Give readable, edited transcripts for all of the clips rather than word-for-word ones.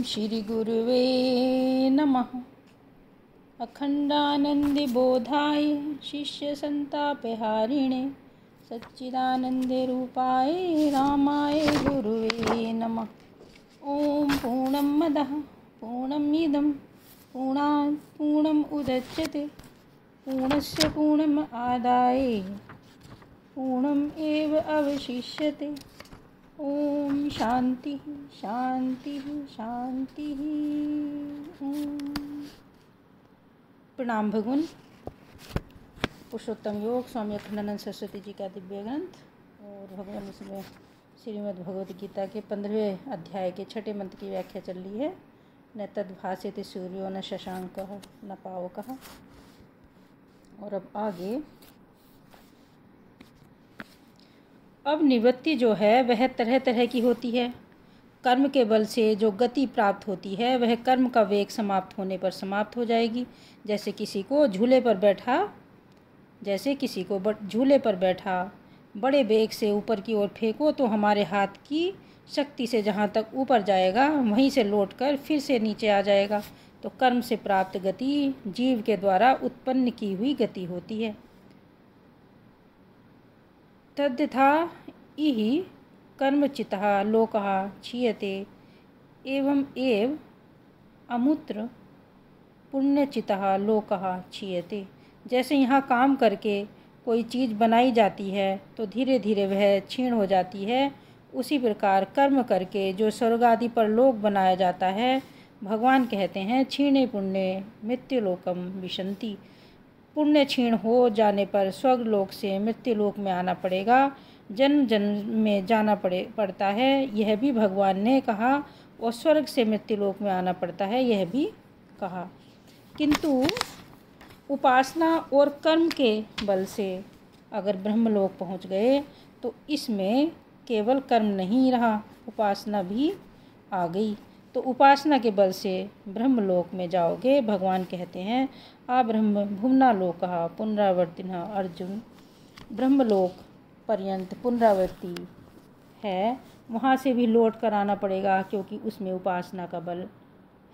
श्री गुरुवे नमः। अखंडानंदबोधाय शिष्यसंतापहारिणे सच्चिदानंदरूपाय रामाय गुरुवे नमः। ओम पूर्णमदः पूर्णमिदं पूर्णात् पूर्णमुदच्यते पूर्णस्य पूर्णमादाय पूर्णमेव अवशिष्यते। ओम शांति शांति शांति। प्रणाम भगवान। पुरुषोत्तम योग स्वामी अखंडानंद सरस्वती जी का दिव्य ग्रंथ और भगवान इसमें श्रीमद् भगवद गीता के 15वें अध्याय के 6ठे मंत्र की व्याख्या चल रही है। न तद्भास्यते सूर्यो न शशांकः न पावकः। और अब आगे अब निवृत्ति जो है वह तरह तरह की होती है। कर्म के बल से जो गति प्राप्त होती है वह कर्म का वेग समाप्त होने पर समाप्त हो जाएगी। जैसे किसी को झूले पर बैठा बड़े वेग से ऊपर की ओर फेंको तो हमारे हाथ की शक्ति से जहाँ तक ऊपर जाएगा वहीं से लौटकर फिर से नीचे आ जाएगा। तो कर्म से प्राप्त गति जीव के द्वारा उत्पन्न की हुई गति होती है। तद्यथा इहि कर्मचितः लोकः क्षीयते एवं एव अमुत्र पुण्यचितः लोकः क्षीयते। जैसे यहाँ काम करके कोई चीज़ बनाई जाती है तो धीरे धीरे वह क्षीण हो जाती है, उसी प्रकार कर्म करके जो स्वर्ग आदि पर लोक बनाया जाता है भगवान कहते हैं क्षीणे पुण्य मृत्युलोकम विशन्ति। पुण्य क्षीण हो जाने पर स्वर्गलोक से मृत्युलोक में आना पड़ेगा, जन्म जन्म में जाना पड़ता है, यह भी भगवान ने कहा। और स्वर्ग से मृत्युलोक में आना पड़ता है, यह भी कहा। किंतु उपासना और कर्म के बल से अगर ब्रह्मलोक पहुंच गए तो इसमें केवल कर्म नहीं रहा, उपासना भी आ गई। तो उपासना के बल से ब्रह्मलोक में जाओगे। भगवान कहते हैं आ ब्रह्म भुवनालोकः पुनरावर्तिनः अर्जुन। ब्रह्मलोक पर्यंत पुनरावृत्ति है, वहाँ से भी लौट कर आना पड़ेगा क्योंकि उसमें उपासना का बल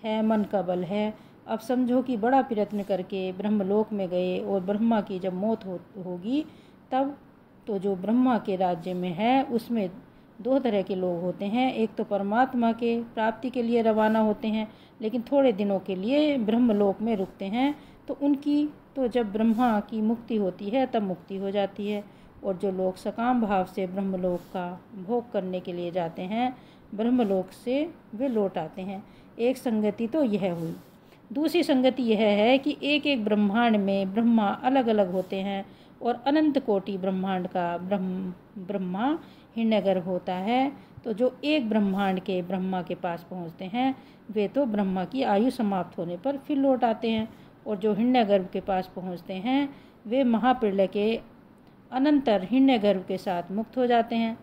है, मन का बल है। अब समझो कि बड़ा प्रयत्न करके ब्रह्मलोक में गए और ब्रह्मा की जब मौत होगी तब तो जो ब्रह्मा के राज्य में है उसमें दो तरह के लोग होते हैं। एक तो परमात्मा के प्राप्ति के लिए रवाना होते हैं लेकिन थोड़े दिनों के लिए ब्रह्मलोक में रुकते हैं, तो उनकी तो जब ब्रह्मा की मुक्ति होती है तब मुक्ति हो जाती है। और जो लोग सकाम भाव से ब्रह्मलोक का भोग करने के लिए जाते हैं ब्रह्मलोक से वे लौट आते हैं। एक संगति तो यह हुई। दूसरी संगति यह है कि एक एक ब्रह्मांड में ब्रह्मा अलग अलग होते हैं और अनंत कोटि ब्रह्मांड का ब्रह्मा हिरण्यगर्भ होता है। तो जो एक ब्रह्मांड के ब्रह्मा के पास पहुंचते हैं वे तो ब्रह्मा की आयु समाप्त होने पर फिर लौट आते हैं, और जो हिरण्यगर्भ के पास पहुंचते हैं वे महाप्रलय के अनंतर हिरण्यगर्भ के साथ मुक्त हो जाते हैं।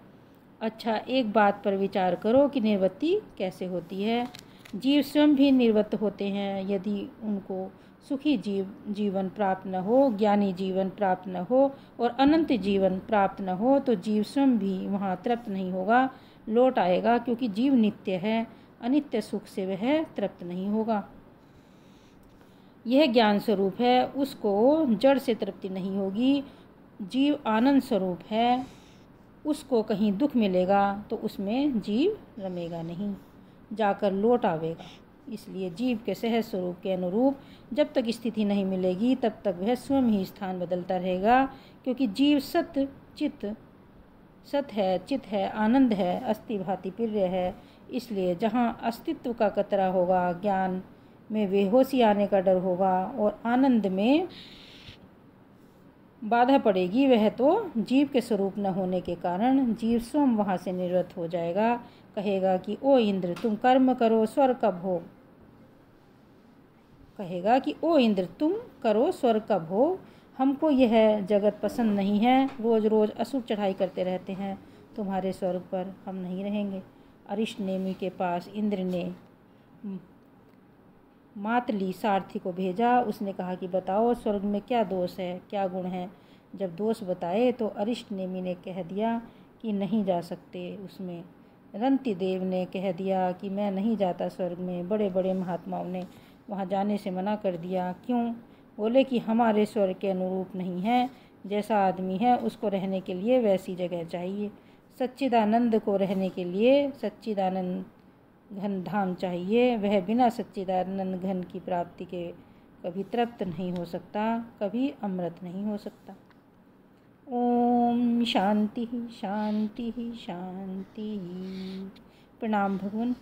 अच्छा, एक बात पर विचार करो कि निर्वृत्ति कैसे होती है। जीव स्वयं भी निर्वृत्त होते हैं यदि उनको सुखी जीवन प्राप्त न हो, ज्ञानी जीवन प्राप्त न हो और अनंत जीवन प्राप्त न हो तो जीव स्वयं भी वहाँ तृप्त नहीं होगा, लौट आएगा। क्योंकि जीव नित्य है, अनित्य सुख से वह तृप्त नहीं होगा। यह ज्ञान स्वरूप है, उसको जड़ से तृप्ति नहीं होगी। जीव आनंद स्वरूप है, उसको कहीं दुख मिलेगा तो उसमें जीव रमेगा नहीं, जाकर लौट आवेगा। इसलिए जीव के सहज स्वरूप के अनुरूप जब तक स्थिति नहीं मिलेगी तब तक वह स्वयं ही स्थान बदलता रहेगा। क्योंकि जीव सत है, चित है, आनंद है, अस्थि भांति प्रिय है। इसलिए जहाँ अस्तित्व का कतरा होगा, ज्ञान में बेहोशी आने का डर होगा और आनंद में बाधा पड़ेगी, वह तो जीव के स्वरूप न होने के कारण जीव स्वयं वहाँ से निवृत्त हो जाएगा। कहेगा कि ओ इंद्र तुम कर्म करो स्वर्ग का भोग, हमको यह जगत पसंद नहीं है, रोज़ रोज़ अशुभ चढ़ाई करते रहते हैं, तुम्हारे स्वर्ग पर हम नहीं रहेंगे। अरिष्ट नेमि के पास इंद्र ने मातली सारथी को भेजा। उसने कहा कि बताओ स्वर्ग में क्या दोष है, क्या गुण है। जब दोष बताए तो अरिष्ट नेमि ने कह दिया कि नहीं जा सकते उसमें, रंती देव ने कह दिया कि मैं नहीं जाता स्वर्ग में। बड़े बड़े महात्माओं ने वहाँ जाने से मना कर दिया। क्यों? बोले कि हमारे स्वर्ग के अनुरूप नहीं है। जैसा आदमी है उसको रहने के लिए वैसी जगह चाहिए। सच्चिदानंद को रहने के लिए सच्चिदानंद घन धाम चाहिए। वह बिना सच्चिदानंद घन की प्राप्ति के कभी तृप्त नहीं हो सकता, कभी अमृत नहीं हो सकता। ओम शांति शांति शांति। प्रणाम भगवान।